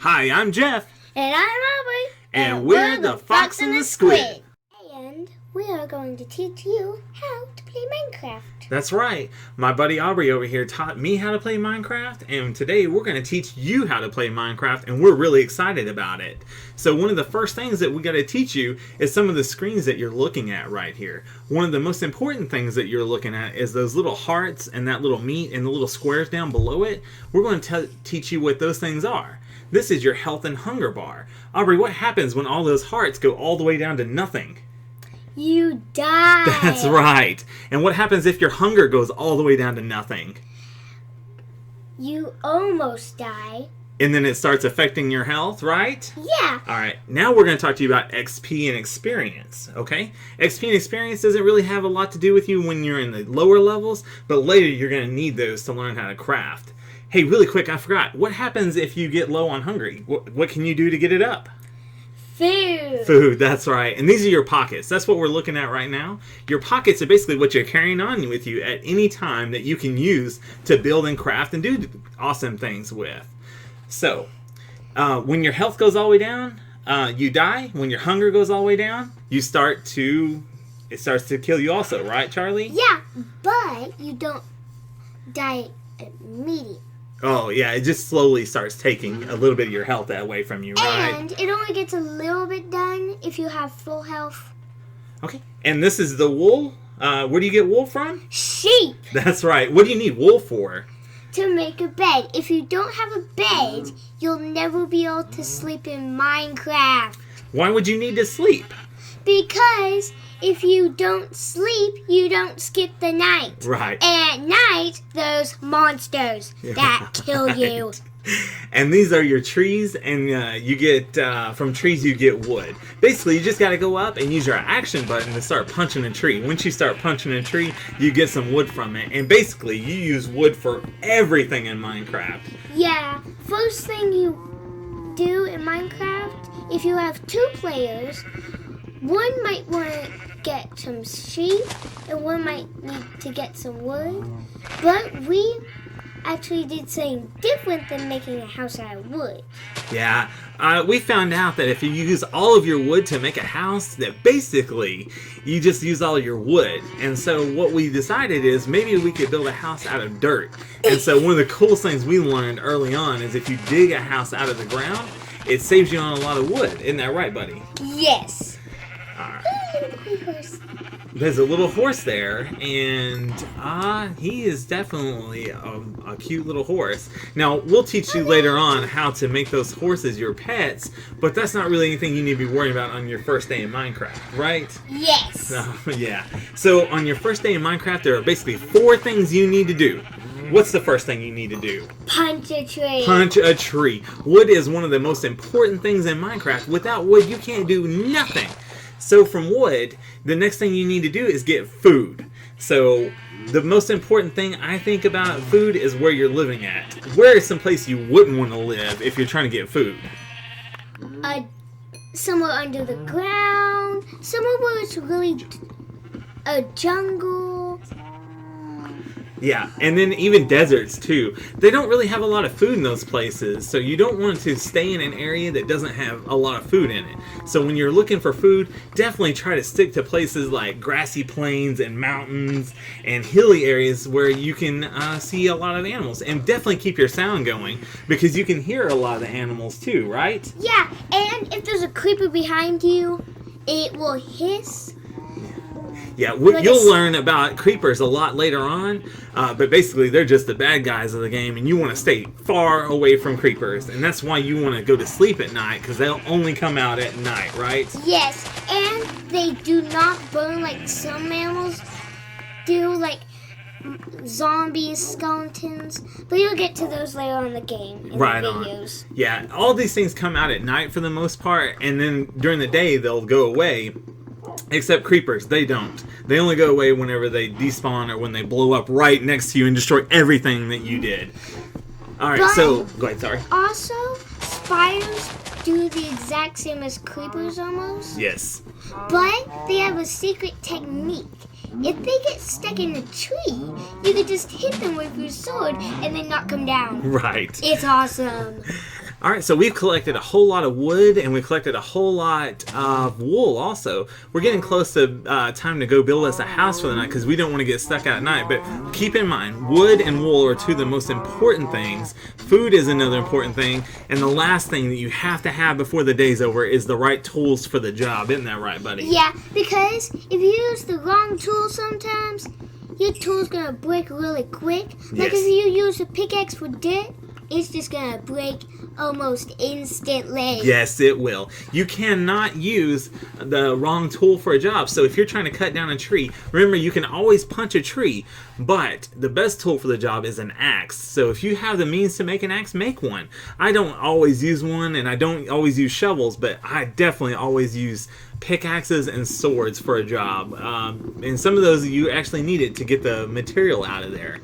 Hi, I'm Jeff. And I'm Aubrey. And we're the Fox and the Squid. And we are going to teach you how to play Minecraft. That's right. My buddy Aubrey over here taught me how to play Minecraft, and today we're going to teach you how to play Minecraft, and we're really excited about it. So one of the first things that we got to teach you is some of the screens that you're looking at right here. One of the most important things that you're looking at is those little hearts and that little meat and the little squares down below it. We're going to teach you what those things are. This is your health and hunger bar. Aubrey, what happens when all those hearts go all the way down to nothing? You die. That's right. And what happens if your hunger goes all the way down to nothing? You almost die. And then it starts affecting your health, right? Yeah. All right. Now we're going to talk to you about XP and experience, okay? XP and experience doesn't really have a lot to do with you when you're in the lower levels, but later you're going to need those to learn how to craft. Hey, really quick, I forgot. What happens if you get low on hungry? What can you do to get it up? Food. Food, that's right. And these are your pockets. That's what we're looking at right now. Your pockets are basically what you're carrying on with you at any time that you can use to build and craft and do awesome things with. So, when your health goes all the way down, you die. When your hunger goes all the way down, it starts to kill you also, right, Charlie? Yeah, but you don't die immediately. Oh, yeah, it just slowly starts taking a little bit of your health away from you, right? And it only gets a little bit done if you have full health. Okay, and this is the wool. Where do you get wool from? Sheep. That's right. What do you need wool for? To make a bed. If you don't have a bed, you'll never be able to sleep in Minecraft. Why would you need to sleep? Because if you don't sleep, you don't skip the night. Right. And at night, there's monsters that kill you. And these are your trees, and you get, from trees you get wood. Basically, you just got to go up and use your action button to start punching a tree. Once you start punching a tree, you get some wood from it. And basically, you use wood for everything in Minecraft. Yeah. First thing you do in Minecraft, if you have 2 players, one might want to get some sheep, and one might need to get some wood. But we actually did something different than making a house out of wood. Yeah, we found out that if you use all of your wood to make a house, that basically you just use all of your wood. And so what we decided is maybe we could build a house out of dirt. And so one of the coolest things we learned early on is if you dig a house out of the ground, it saves you on a lot of wood. Isn't that right, buddy? Yes. All right. There's a little horse there, and he is definitely a cute little horse. Now, we'll teach you later on how to make those horses your pets, but that's not really anything you need to be worrying about on your first day in Minecraft, right? Yes. Yeah. So, on your first day in Minecraft, there are basically 4 things you need to do. What's the first thing you need to do? Punch a tree. Punch a tree. Wood is one of the most important things in Minecraft. Without wood, you can't do nothing. So from wood, the next thing you need to do is get food. So the most important thing I think about food is where you're living at. Where is some place you wouldn't want to live if you're trying to get food? Somewhere under the ground. Somewhere where it's really a jungle. Yeah, and then even deserts too. They don't really have a lot of food in those places, so you don't want to stay in an area that doesn't have a lot of food in it. So when you're looking for food, definitely try to stick to places like grassy plains and mountains and hilly areas where you can see a lot of animals. And definitely keep your sound going, because you can hear a lot of the animals too, right? Yeah, and if there's a creeper behind you, it will hiss. Yeah, you'll learn about creepers a lot later on, but basically they're just the bad guys of the game, and you want to stay far away from creepers, and that's why you want to go to sleep at night, because they'll only come out at night, right? Yes, and they do not burn like some animals do, like zombies, skeletons, but you'll get to those later on in the game, in right the on. videos. Yeah, all these things come out at night for the most part, and then during the day they'll go away. Except creepers, they don't. They only go away whenever they despawn or when they blow up right next to you and destroy everything that you did. Alright, so, go ahead, sorry. Also, spiders do the exact same as creepers almost. Yes. But they have a secret technique. If they get stuck in a tree, you could just hit them with your sword and then knock them down. Right. It's awesome. All right, so we've collected a whole lot of wood, and we collected a whole lot of wool also. We're getting close to time to go build us a house for the night because we don't want to get stuck out at night. But keep in mind, wood and wool are two of the most important things. Food is another important thing. And the last thing that you have to have before the day's over is the right tools for the job. Isn't that right, buddy? Yeah, because if you use the wrong tool sometimes, your tool's going to break really quick. Like if you use a pickaxe for dirt, it's just going to break almost instantly. Yes, it will. You cannot use the wrong tool for a job. So if you're trying to cut down a tree, remember you can always punch a tree, but the best tool for the job is an axe. So if you have the means to make an axe, make one. I don't always use one, and I don't always use shovels, but I definitely always use pickaxes and swords for a job. And some of those you actually need it to get the material out of there.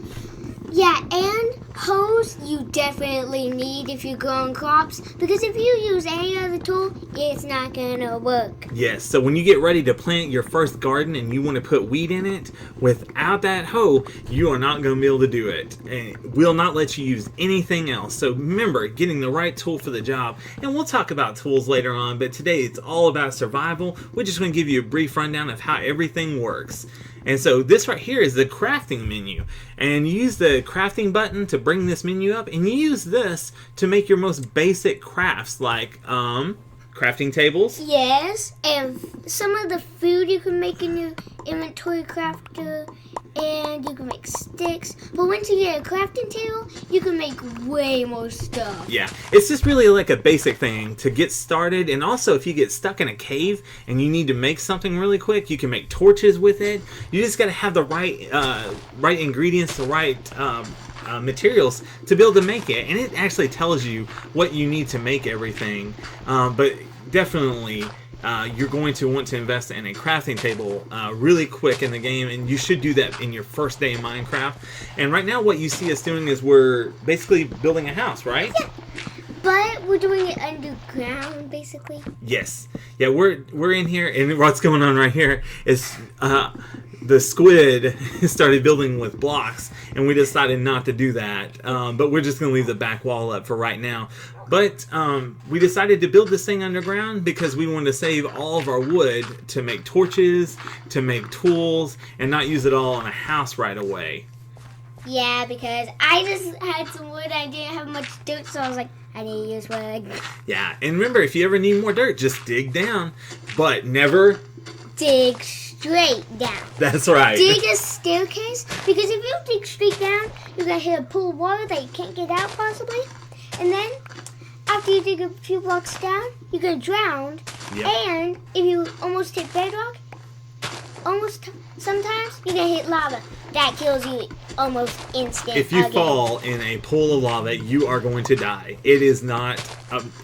Yeah, and hoes you definitely need if you're growing crops, because if you use any other tool, it's not gonna work. Yes, so when you get ready to plant your first garden and you want to put weed in it, without that hoe, you are not going to be able to do it. And we'll not let you use anything else. So remember, getting the right tool for the job. And we'll talk about tools later on, but today it's all about survival. We're just going to give you a brief rundown of how everything works. And so this right here is the crafting menu. And you use the crafting button to bring this menu up. And you use this to make your most basic crafts like crafting tables. Yes, and some of the food you can make in your inventory crafter. And you can make sticks. But once you get a crafting table, you can make way more stuff. Yeah, it's just really like a basic thing to get started. And also, if you get stuck in a cave and you need to make something really quick, you can make torches with it. You just got to have the right ingredients, the right materials to be able to make it. And it actually tells you what you need to make everything. But definitely, you're going to want to invest in a crafting table really quick in the game, and you should do that in your first day in Minecraft. And right now what you see us doing is we're basically building a house, right? Yeah. But we're doing it underground, basically. Yes. Yeah, we're in here, and what's going on right here is the squid started building with blocks, and we decided not to do that. But we're just going to leave the back wall up for right now. But we decided to build this thing underground because we wanted to save all of our wood to make torches, to make tools, and not use it all in a house right away. Yeah, because I just had some wood. I didn't have much dirt, so I was like, I need to use wood. Yeah, and remember, if you ever need more dirt, just dig down, but never dig straight down. That's right. Dig a staircase, because if you dig straight down, you're going to hit a pool of water that you can't get out possibly. And then, after you dig a few blocks down, you're going to drown. Yep. And if you almost hit bedrock, sometimes you're going to hit lava. That kills you almost instantly. If you fall in a pool of lava, you are going to die. It is not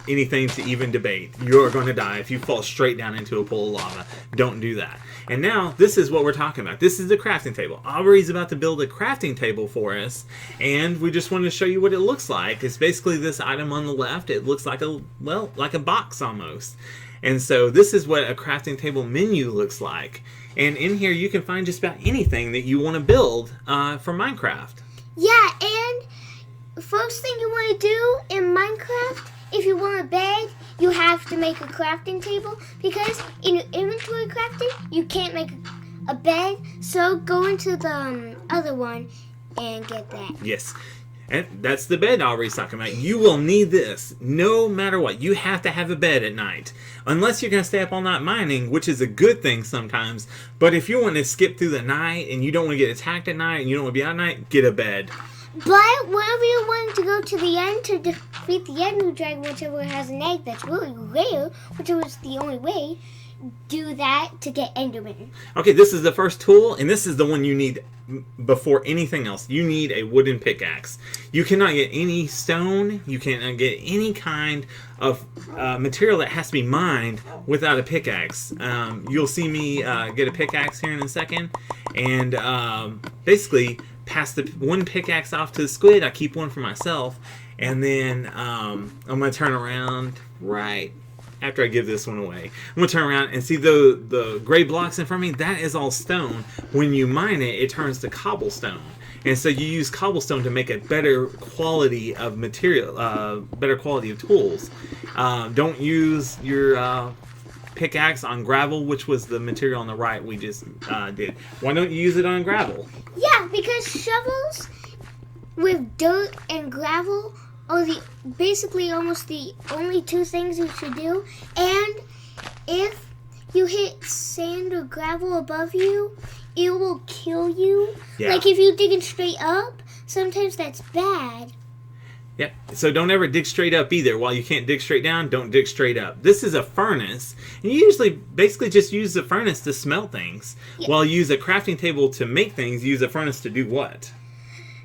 anything to even debate. You are going to die if you fall straight down into a pool of lava. Don't do that. And now, this is what we're talking about. This is the crafting table. Aubrey's about to build a crafting table for us, and we just wanted to show you what it looks like. It's basically this item on the left. It looks like a box almost. And so this is what a crafting table menu looks like. And in here you can find just about anything that you want to build for Minecraft. Yeah, and first thing you want to do in Minecraft, if you want a bed, you have to make a crafting table, because in your inventory crafting, you can't make a bed, so go into the other one and get that. Yes. And that's the bed Aubrey's talking about. You will need this no matter what. You have to have a bed at night. Unless you're going to stay up all night mining, which is a good thing sometimes. But if you want to skip through the night and you don't want to get attacked at night and you don't want to be out at night, get a bed. But whenever you're wanting to go to the end to defeat the Ender Dragon, whichever has an egg that's really rare, whichever is the only way, do that to get Enderman. Okay, this is the first tool, and this is the one you need before anything else. You need a wooden pickaxe. You cannot get any stone, you cannot get any kind of material that has to be mined without a pickaxe. You'll see me get a pickaxe here in a second, and basically pass the one pickaxe off to the squid. I keep one for myself, and then I'm going to turn around right after I give this one away. I'm going to turn around and see the gray blocks in front of me. That is all stone. When you mine it, it turns to cobblestone. And so you use cobblestone to make a better quality of material, better quality of tools. Don't use your pickaxe on gravel, which was the material on the right we just did. Why don't you use it on gravel? Yeah, because shovels with dirt and gravel are basically almost the only two things you should do. And if you hit sand or gravel above you, it will kill you. Yeah. Like if you're digging straight up, sometimes that's bad. Yep. So don't ever dig straight up either. While you can't dig straight down, don't dig straight up. This is a furnace. And you usually basically just use the furnace to smelt things. Yeah. While you use a crafting table to make things, you use a furnace to do what?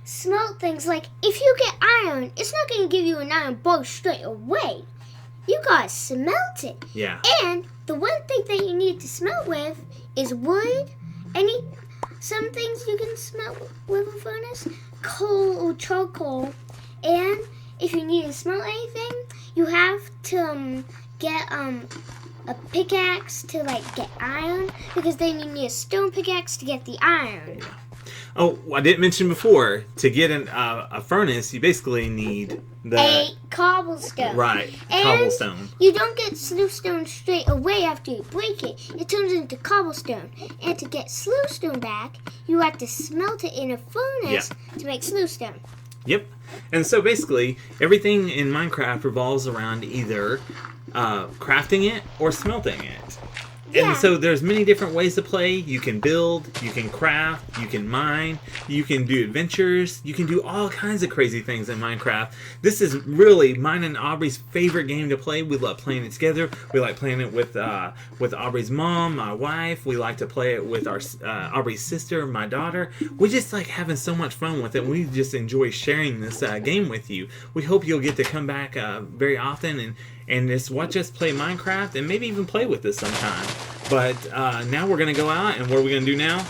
Smelt things. Like if you get iron, it's not going to give you an iron bar straight away. You got to smelt it. Yeah. And the one thing that you need to smelt with is wood. Some things you can smelt with a furnace, coal or charcoal. And if you need to smelt anything, you have to get a pickaxe to get iron, because then you need a stone pickaxe to get the iron. Oh, I didn't mention before, to get a furnace, you basically need a cobblestone. Right, and cobblestone. You don't get slewstone straight away after you break it. It turns into cobblestone. And to get slewstone back, you have to smelt it in a furnace to make slewstone. Yep. And so basically, everything in Minecraft revolves around either crafting it or smelting it. Yeah. And so there's many different ways to play. You can build, you can craft, you can mine, you can do adventures, you can do all kinds of crazy things in Minecraft. This is really mine and Aubrey's favorite game to play. We love playing it together. We like playing it with Aubrey's mom, my wife. We like to play it with our Aubrey's sister, my daughter. We just like having so much fun with it. We just enjoy sharing this game with you. We hope you'll get to come back very often and just watch us play Minecraft and maybe even play with us sometime. But now we're going to go out, and what are we going to do now?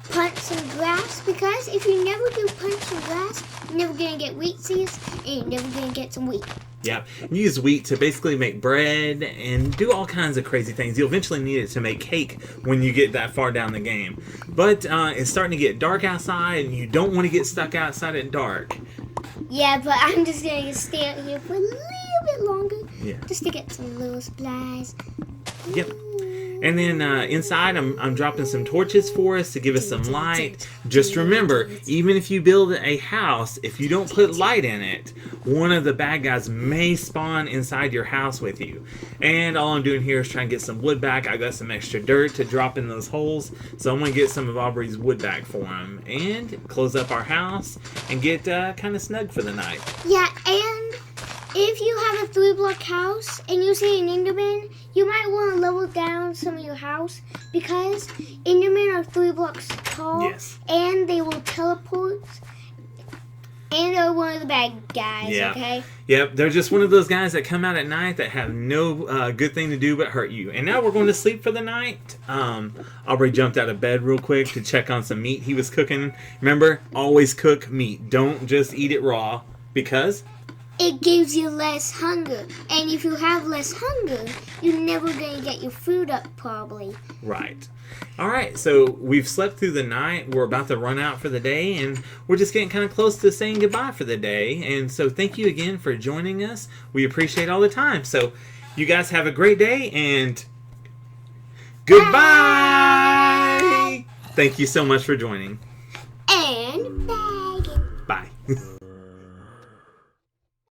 Punch some grass, because if you never do punch some grass, you're never going to get wheat seeds, and you're never going to get some wheat. Yeah, use wheat to basically make bread and do all kinds of crazy things. You'll eventually need it to make cake when you get that far down the game. But it's starting to get dark outside, and you don't want to get stuck outside at dark. Yeah, but I'm just going to stay out here for a little bit longer. Yeah. Just to get some little supplies. Yep. And then inside, I'm dropping some torches for us to give us some light. Just remember, even if you build a house, if you don't put light in it, one of the bad guys may spawn inside your house with you. And all I'm doing here is trying to get some wood back. I got some extra dirt to drop in those holes, so I'm going to get some of Aubrey's wood back for him. And close up our house and get kind of snug for the night. Yeah, and if you have a 3-block house and you see an Enderman, you might want to level down some of your house, because Endermen are 3 blocks tall. Yes. And they will teleport. And they're one of the bad guys, okay? Yep, they're just one of those guys that come out at night that have no good thing to do but hurt you. And now we're going to sleep for the night. Aubrey jumped out of bed real quick to check on some meat he was cooking. Remember, always cook meat. Don't just eat it raw, because it gives you less hunger. And if you have less hunger, you're never going to get your food up, probably. Right. All right, so we've slept through the night. We're about to run out for the day, and we're just getting kind of close to saying goodbye for the day. And so thank you again for joining us. We appreciate all the time. So you guys have a great day, and goodbye. Bye. Thank you so much for joining.